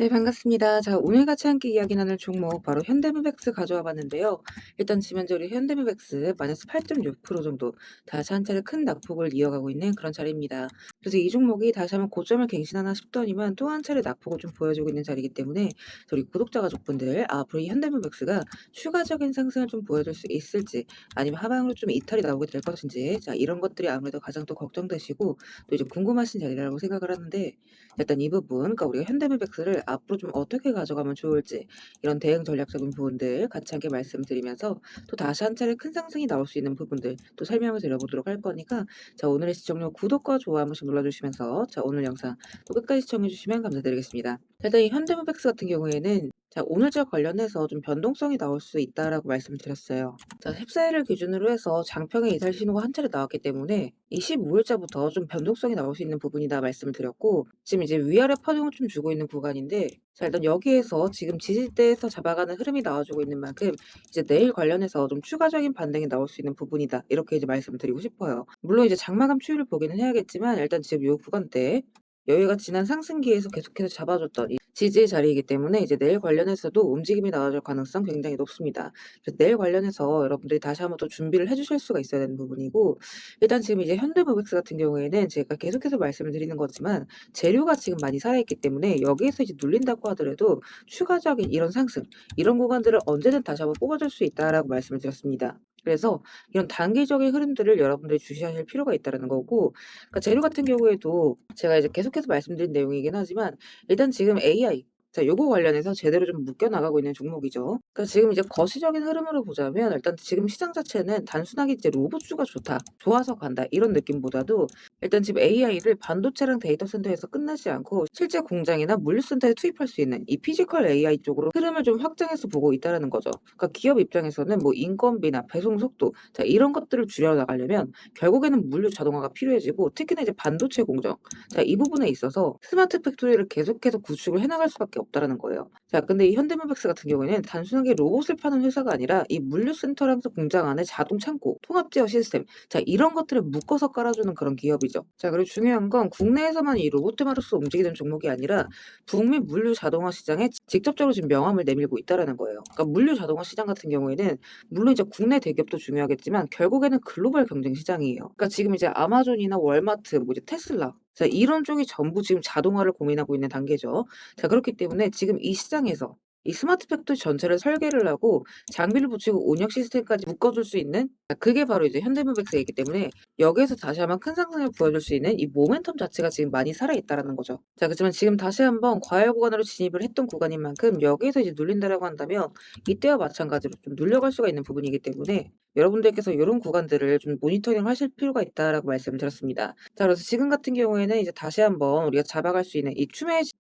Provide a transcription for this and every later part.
네, 반갑습니다. 자, 오늘 같이 함께 이야기 나눌 종목 바로 현대무백스 가져와 봤는데요. 일단 지금 현재 우리 현대무백스 마이너스 8.6% 정도 다시 한 차례 큰 낙폭을 이어가고 있는 그런 자리입니다. 그래서 이 종목이 다시 한번 고점을 갱신하나 싶더니만 또 한 차례 낙폭을 좀 보여주고 있는 자리이기 때문에 저희 구독자 가족분들 앞으로 이 현대무백스가 추가적인 상승을 좀 보여줄 수 있을지 아니면 하방으로 좀 이탈이 나오게 될 것인지, 자, 이런 것들이 아무래도 가장 또 걱정되시고 또 이제 궁금하신 자리라고 생각을 하는데, 일단 이 부분, 그러니까 우리가 현대무백스를 앞으로 좀 어떻게 가져가면 좋을지 이런 대응 전략적인 부분들 같이 함께 말씀드리면서 또 다시 한 차례 큰 상승이 나올 수 있는 부분들 또 설명을 드려보도록 할 거니까, 자, 오늘의 시청률 구독과 좋아요 한 번씩 눌러주시면서 자, 오늘 영상 또 끝까지 시청해주시면 감사드리겠습니다. 자, 일단 이 현대무백스 같은 경우에는 자, 오늘자 관련해서 좀 변동성이 나올 수 있다라고 말씀드렸어요. 자, 14일을 기준으로 해서 장평의 이탈 신호가 한 차례 나왔기 때문에 25일자부터 좀 변동성이 나올 수 있는 부분이다 말씀을 드렸고, 지금 이제 위아래 파동을 좀 주고 있는 구간인데, 자, 일단 여기에서 지금 지지대에서 잡아가는 흐름이 나와주고 있는 만큼 이제 내일 관련해서 좀 추가적인 반등이 나올 수 있는 부분이다, 이렇게 이제 말씀을 드리고 싶어요. 물론 이제 장마감 추이를 보기는 해야겠지만 일단 지금 요 구간대 여기가 지난 상승기에서 계속해서 잡아줬던 이 지지의 자리이기 때문에 이제 내일 관련해서도 움직임이 나와줄 가능성 굉장히 높습니다. 그래서 내일 관련해서 여러분들이 다시 한번 또 준비를 해주실 수가 있어야 되는 부분이고, 일단 지금 이제 현대모백스 같은 경우에는 제가 계속해서 말씀을 드리는 거지만 재료가 지금 많이 살아있기 때문에 여기에서 이제 눌린다고 하더라도 추가적인 이런 상승, 이런 구간들을 언제든 다시 한번 뽑아줄 수 있다라고 말씀을 드렸습니다. 그래서 이런 단기적인 흐름들을 여러분들이 주시하실 필요가 있다는 거고, 그러니까 재료 같은 경우에도 제가 이제 계속해서 말씀드린 내용이긴 하지만 일단 지금 AI, 자, 요거 관련해서 제대로 좀 묶여 나가고 있는 종목이죠. 그러니까 지금 이제 거시적인 흐름으로 보자면 일단 지금 시장 자체는 단순하게 이제 로봇주가 좋다, 좋아서 간다 이런 느낌보다도 일단 지금 AI를 반도체랑 데이터 센터에서 끝나지 않고 실제 공장이나 물류센터에 투입할 수 있는 이 피지컬 AI 쪽으로 흐름을 좀 확장해서 보고 있다라는 거죠. 그러니까 기업 입장에서는 뭐 인건비나 배송 속도, 자, 이런 것들을 줄여 나가려면 결국에는 물류 자동화가 필요해지고, 특히나 이제 반도체 공정, 자, 이 부분에 있어서 스마트 팩토리를 계속해서 구축을 해나갈 수밖에 없다라는 거예요. 자, 근데 이 현대모백스 같은 경우에는 단순하게 로봇을 파는 회사가 아니라 이 물류센터라면서 공장 안에 자동 창고, 통합 제어 시스템, 자, 이런 것들을 묶어서 깔아주는 그런 기업이죠. 자, 그리고 중요한 건 국내에서만 이 로봇마로서 움직이는 종목이 아니라 북미 물류 자동화 시장에 직접적으로 지금 명함을 내밀고 있다라는 거예요. 그러니까 물류 자동화 시장 같은 경우에는 물론 이제 국내 대기업도 중요하겠지만 결국에는 글로벌 경쟁 시장이에요. 그러니까 지금 이제 아마존이나 월마트, 뭐 이제 테슬라, 자, 이런 쪽이 전부 지금 자동화를 고민하고 있는 단계죠. 자, 그렇기 때문에 지금 이 시장에서 이 스마트 팩토리 전체를 설계를 하고 장비를 붙이고 운영 시스템까지 묶어줄 수 있는, 자, 그게 바로 이제 현대무백스이기 때문에 여기에서 다시 한번 큰 상승을 보여줄 수 있는 이 모멘텀 자체가 지금 많이 살아있다라는 거죠. 자, 그렇지만 지금 다시 한번 과열 구간으로 진입을 했던 구간인 만큼 여기에서 이제 눌린다라고 한다면 이때와 마찬가지로 좀 눌려갈 수가 있는 부분이기 때문에 여러분들께서 이런 구간들을 좀 모니터링 하실 필요가 있다라고 말씀드렸습니다. 자, 그래서 지금 같은 경우에는 이제 다시 한번 우리가 잡아갈 수 있는 이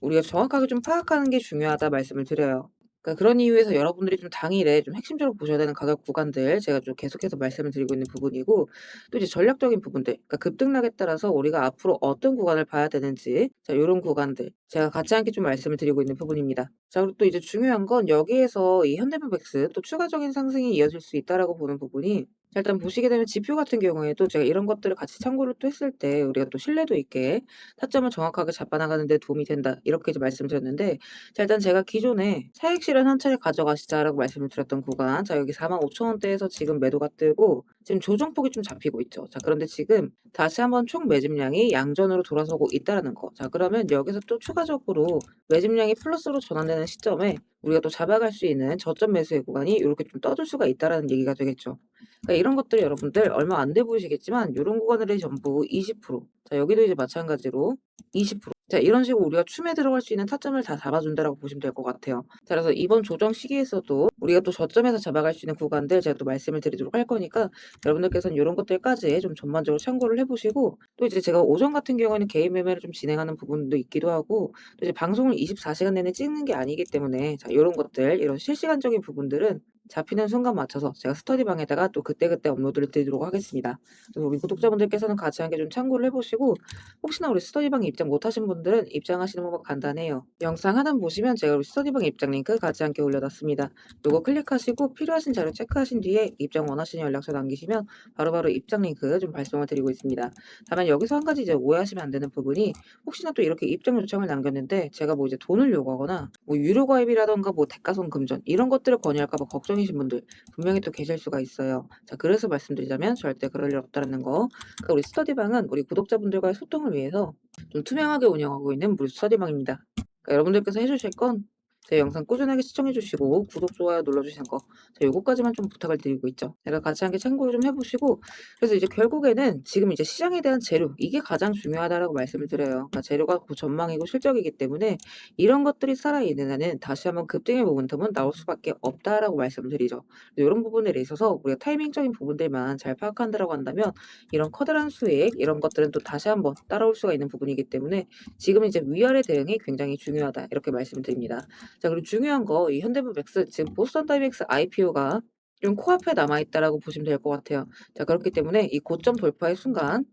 우리가 정확하게 좀 파악하는 게 중요하다 말씀을 드려요. 그러니까 그런 이유에서 여러분들이 좀 당일에 좀 핵심적으로 보셔야 되는 가격 구간들 제가 좀 계속해서 말씀을 드리고 있는 부분이고, 또 이제 전략적인 부분들, 그러니까 급등락에 따라서 우리가 앞으로 어떤 구간을 봐야 되는지, 자, 요런 구간들 제가 같이 함께 좀 말씀을 드리고 있는 부분입니다. 자, 그리고 또 이제 중요한 건 여기에서 이 현대무백스 또 추가적인 상승이 이어질 수 있다라고 보는 부분이, 자, 일단 보시게 되면 지표 같은 경우에도 제가 이런 것들을 같이 참고를 또 했을 때 우리가 또 신뢰도 있게 타점을 정확하게 잡아나가는 데 도움이 된다, 이렇게 이제 말씀드렸는데, 자, 일단 제가 기존에 차익 실현 한 차례 가져가시자라고 말씀을 드렸던 구간, 자, 여기 45,000원대에서 지금 매도가 뜨고 지금 조정폭이 좀 잡히고 있죠. 자, 그런데 지금 다시 한번 총 매집량이 양전으로 돌아서고 있다라는 거. 자, 그러면 여기서 또 추가적으로 매집량이 플러스로 전환되는 시점에 우리가 또 잡아갈 수 있는 저점 매수의 구간이 이렇게 좀 떠줄 수가 있다라는 얘기가 되겠죠. 그러니까 이런 것들이 여러분들 얼마 안 돼 보이시겠지만 요런 구간들이 전부 20%, 자, 여기도 이제 마찬가지로 20%, 자, 이런 식으로 우리가 춤에 들어갈 수 있는 타점을 다 잡아준다라고 보시면 될 것 같아요. 자, 그래서 이번 조정 시기에서도 우리가 또 저점에서 잡아갈 수 있는 구간들 제가 또 말씀을 드리도록 할 거니까 여러분들께서는 이런 것들까지 좀 전반적으로 참고를 해보시고, 또 이제 제가 오전 같은 경우에는 개인 매매를 좀 진행하는 부분도 있기도 하고, 또 이제 방송을 24시간 내내 찍는 게 아니기 때문에 자, 이런 것들, 이런 실시간적인 부분들은 잡히는 순간 맞춰서 제가 스터디방에다가 또 그때그때 업로드를 드리도록 하겠습니다. 그래서 우리 구독자분들께서는 같이 함께 좀 참고를 해보시고 혹시나 우리 스터디방에 입장 못하신 분들은 입장하시는 방법 간단해요. 영상 하단 보시면 제가 우리 스터디방 입장 링크 같이 함께 올려놨습니다. 요거 클릭하시고 필요하신 자료 체크하신 뒤에 입장 원하시는 연락처 남기시면 바로바로 입장 링크 좀 발송을 드리고 있습니다. 다만 여기서 한 가지 이제 오해하시면 안 되는 부분이 혹시나 또 이렇게 입장 요청을 남겼는데 제가 뭐 이제 돈을 요구하거나 뭐 유료 가입이라던가 뭐 대가성 금전 이런 것들을 권유할까 봐 걱정이신 분들 분명히 또 계실 수가 있어요. 자, 그래서 말씀드리자면 절대 그럴 일 없다라는 거. 그러니까 우리 스터디방은 우리 구독자분들과의 소통을 위해서 좀 투명하게 운영하고 있는 무료 스터디방입니다. 그러니까 여러분들께서 해주실 건 제 영상 꾸준하게 시청해주시고 구독, 좋아요 눌러주시는 거, 자, 요거까지만 좀 부탁을 드리고 있죠. 제가 같이 함께 참고를 좀 해보시고, 그래서 이제 결국에는 지금 이제 시장에 대한 재료, 이게 가장 중요하다라고 말씀을 드려요. 그러니까 재료가 곧 전망이고 실적이기 때문에 이런 것들이 살아있는 한은 다시 한번 급등의 모멘텀은 나올 수밖에 없다라고 말씀드리죠. 이런 부분에 있어서 우리가 타이밍적인 부분들만 잘 파악한다라고 한다면 이런 커다란 수익 이런 것들은 또 다시 한번 따라올 수가 있는 부분이기 때문에 지금 이제 위아래 대응이 굉장히 중요하다 이렇게 말씀을 드립니다. 자, 그리고 중요한 거 이 현대무백스 지금 보스턴 다이맥스 IPO가 좀 코앞에 남아있다라고 보시면 될 것 같아요. 자, 그렇기 때문에 이 고점 돌파의 순간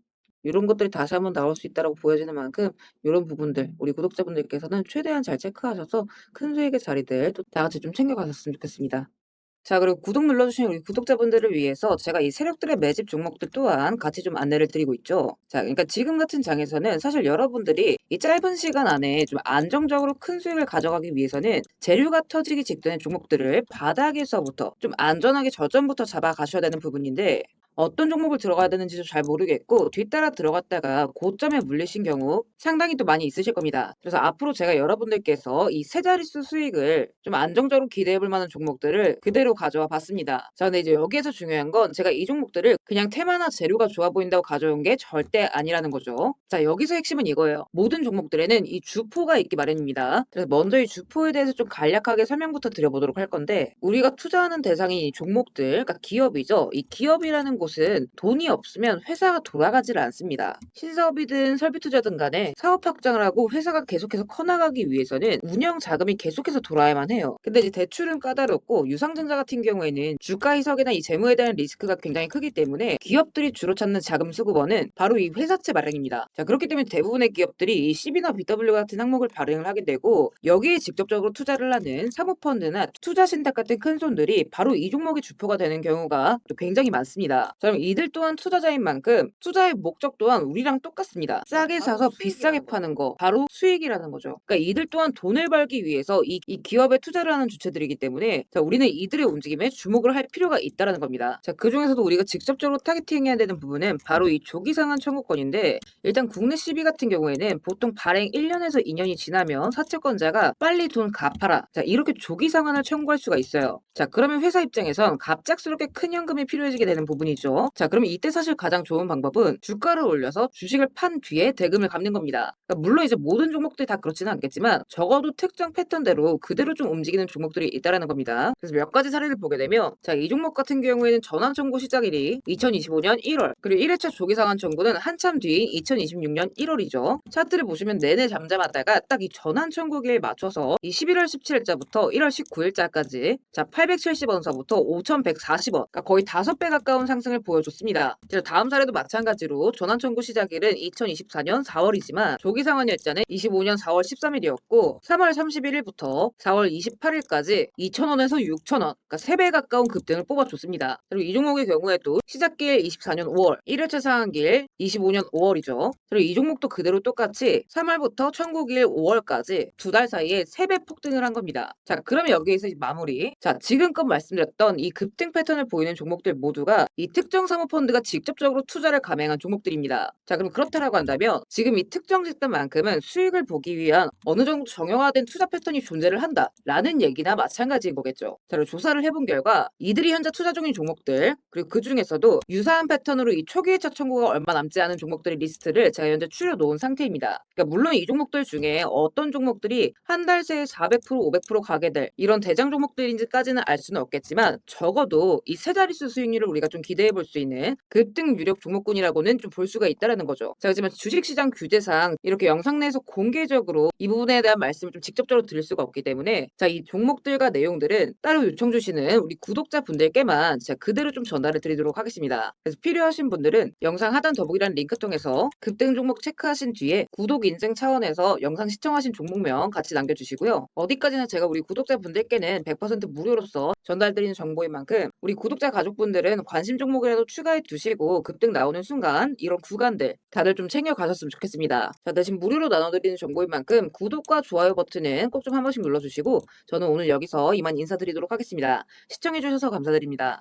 이런 것들이 다시 한번 나올 수 있다라고 보여지는 만큼 이런 부분들 우리 구독자분들께서는 최대한 잘 체크하셔서 큰 수익의 자리들 또 다 같이 좀 챙겨가셨으면 좋겠습니다. 자, 그리고 구독 눌러주신 우리 구독자분들을 위해서 제가 이 세력들의 매집 종목들 또한 같이 좀 안내를 드리고 있죠. 자, 그러니까 지금 같은 장에서는 사실 여러분들이 이 짧은 시간 안에 좀 안정적으로 큰 수익을 가져가기 위해서는 재료가 터지기 직전의 종목들을 바닥에서부터 좀 안전하게 저점부터 잡아가셔야 되는 부분인데 어떤 종목을 들어가야 되는지도 잘 모르겠고 뒤따라 들어갔다가 고점에 물리신 경우 상당히 또 많이 있으실 겁니다. 그래서 앞으로 제가 여러분들께서 이 세 자릿수 수익을 좀 안정적으로 기대해 볼 만한 종목들을 그대로 가져와 봤습니다. 자, 근데 이제 여기에서 중요한 건 제가 이 종목들을 그냥 테마나 재료가 좋아 보인다고 가져온 게 절대 아니라는 거죠. 자, 여기서 핵심은 이거예요. 모든 종목들에는 이 주포가 있기 마련입니다. 그래서 먼저 이 주포에 대해서 좀 간략하게 설명부터 드려보도록 할 건데 우리가 투자하는 대상이 이 종목들, 그러니까 기업이죠. 이 기업이라는 곳은 돈이 없으면 회사가 돌아가지를 않습니다. 신사업이든 설비 투자든 간에 사업 확장을 하고 회사가 계속해서 커나가기 위해서는 운영 자금이 계속해서 돌아야만 해요. 근데 이제 대출은 까다롭고 유상증자 같은 경우에는 주가 희석이나 이 재무에 대한 리스크가 굉장히 크기 때문에 기업들이 주로 찾는 자금 수급원은 바로 이 회사채 발행입니다. 자, 그렇기 때문에 대부분의 기업들이 이 CB나 BW 같은 항목을 발행을 하게 되고 여기에 직접적으로 투자를 하는 사모펀드나 투자신탁 같은 큰 손들이 바로 이 종목의 주포가 되는 경우가 또 굉장히 많습니다. 자, 그럼 이들 또한 투자자인 만큼 투자의 목적 또한 우리랑 똑같습니다. 싸게 사서 비싸게 파는 거 바로 수익이라는 거죠. 그러니까 이들 또한 돈을 벌기 위해서 이 기업에 투자를 하는 주체들이기 때문에 자, 우리는 이들의 움직임에 주목을 할 필요가 있다라는 겁니다. 자, 그 중에서도 우리가 직접적으로 타겟팅해야 되는 부분은 바로 이 조기상한 청구권인데 일단 국내 CB 같은 경우에는 보통 발행 1년에서 2년이 지나면 사채권자가 빨리 돈 갚아라. 자, 이렇게 조기 상환을 청구할 수가 있어요. 자, 그러면 회사 입장에선 갑작스럽게 큰 현금이 필요해지게 되는 부분이죠. 자, 그러면 이때 사실 가장 좋은 방법은 주가를 올려서 주식을 판 뒤에 대금을 갚는 겁니다. 그러니까 물론 이제 모든 종목들이 다 그렇지는 않겠지만 적어도 특정 패턴대로 그대로 좀 움직이는 종목들이 있다라는 겁니다. 그래서 몇 가지 사례를 보게 되면 자, 이 종목 같은 경우에는 전환 청구 시작일이 2025년 1월 그리고 1회차 조기 상환 청구는 한참 뒤 2026년 1월이죠. 차트를 보시면 내내 잠잠하다가 딱 이 전환 청구기에 맞춰서 이 11월 17일자부터 1월 19일자까지 자 870원서부터 5140원 그러니까 거의 5배 가까운 상승을 보여줬습니다. 다음 사례도 마찬가지로 전환 청구 시작일은 2024년 4월이지만 조기 상환일자는 25년 4월 13일이었고 3월 31일부터 4월 28일까지 2,000원에서 6,000원 그러니까 3배 가까운 급등을 뽑아줬습니다. 그리고 이 종목의 경우에도 시작길 24년 5월 1회차 상한길 25년 5월이죠. 그리고 이 종목도 그대로 똑같이 3월부터 청구길 5월까지 두 달 사이에 3배 폭등을 한 겁니다. 자, 그러면 여기에서 마무리. 자, 지금껏 말씀드렸던 이 급등 패턴을 보이는 종목들 모두가 이 특정 사모펀드가 직접적으로 투자를 감행한 종목들입니다. 자, 그럼 그렇다라고 한다면 지금 이 특정 시점만큼은 수익을 보기 위한 어느 정도 정형화된 투자 패턴이 존재를 한다라는 얘기나 마찬가지인 거겠죠. 자, 그리고 조사를 해본 결과 이들이 현재 투자 중인 종목들 그리고 그 중에서도 유사한 패턴으로 이 초기 회차 청구가 얼마 남지 않은 종목들의 리스트를 제가 현재 추려놓은 상태입니다. 그러니까 물론 이 종목들 중에 어떤 종목들이 한 달 새에 400% 500% 가게 될 이런 대장 종목들인지까지는 알 수는 없겠지만 적어도 이 세 자릿수 수익률을 우리가 좀 기대해 기대해 볼 수 있는 급등 유력 종목군이라고는 좀 볼 수가 있다라는 거죠. 자, 하지만 주식시장 규제상 이렇게 영상 내에서 공개적으로 이 부분에 대한 말씀을 좀 직접적으로 드릴 수가 없기 때문에 자, 이 종목들과 내용들은 따로 요청 주시는 우리 구독자분들께만 제가 그대로 좀 전달을 드리도록 하겠습니다. 그래서 필요하신 분들은 영상 하단 더보기란 링크 통해서 급등 종목 체크하신 뒤에 구독 인증 차원에서 영상 시청하신 종목명 같이 남겨주시고요. 어디까지나 제가 우리 구독자분들께는 100% 무료로서 전달드리는 정보인 만큼 우리 구독자 가족분들은 관심 종목이라도 추가해 두시고 급등 나오는 순간 이런 구간들 다들 좀 챙겨 가셨으면 좋겠습니다. 자, 대신 무료로 나눠드리는 정보인 만큼 구독과 좋아요 버튼은 꼭 좀 한 번씩 눌러주시고 저는 오늘 여기서 이만 인사드리도록 하겠습니다. 시청해주셔서 감사드립니다.